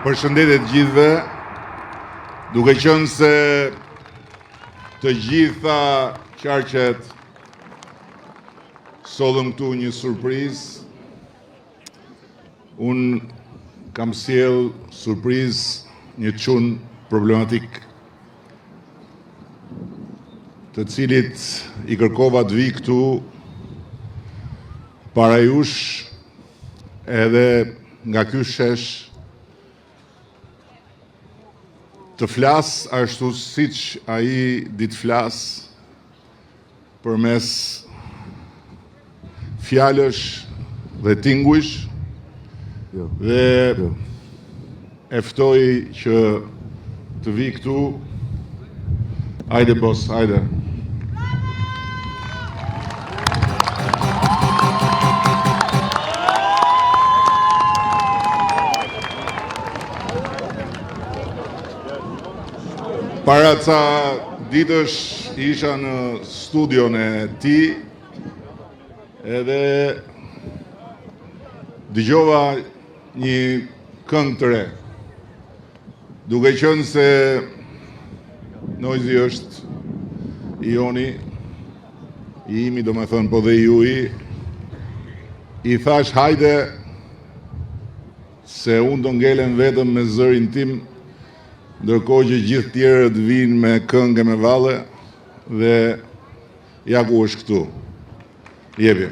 Përshëndetje të gjithëve, duke qenë se të gjitha qarqet sollëm këtu një surprizë, unë kam sjell surprizë një çun problematik, të cilit i kërkova të vi këtu para jush edhe nga ky shesh të flas ashtu siç ai ditë flas përmes fjalësh dhe tinguish dhe e ftoj që të vi këtu. Hajde boss, hajde. Para ca ditësh isha në studion e tij edhe dëgjova një këngë të re. Duke qenë se Noizi është i joni, i imi, do me thënë, po dhe i juji, i thash hajde se unë do ngelen vetëm me zërin tim, ndërkohë që gjithë tjerët vinë me këngë me valle dhe ja ku është këtu. Jepi.